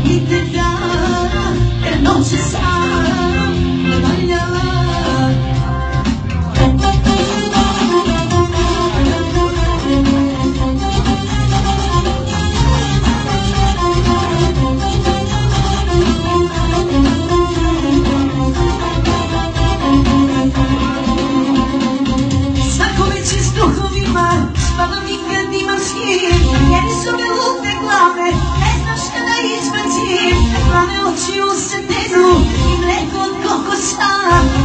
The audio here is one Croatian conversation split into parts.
mi te da, jer noće sam ne valjala. Svako večer s duhovima spavam i kad imam snijeg, jer su me lutne glave, ne znam šta da izbacim. Plave oči u srdezu i mleko od kokosa,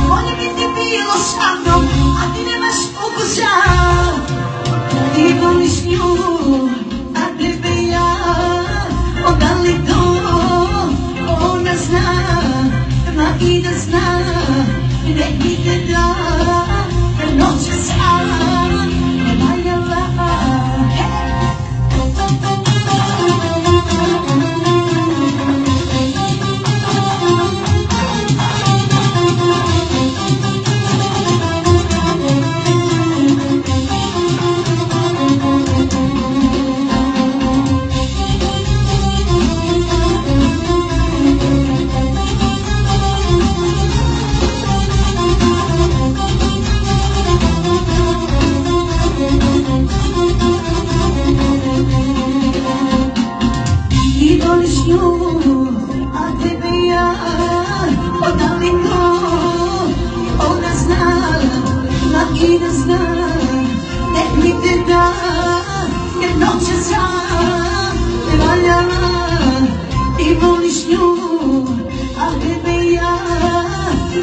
bolje bi ti bilo sa mnom, a ti nemaš ukusa. Ti voliš nju, a tebe ja, onda li to ona zna, ma i da zna, nek mi te da, jer noće sam ne valjala. Ti voliš nju, a tebe ja, onda li to ona zna, ma i da zna, nek mi te da, jer noće sam ne valjala. Ti voliš nju, a tebe ja,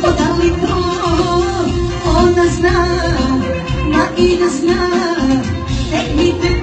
onda li to ona zna, ma i da zna, nek mi te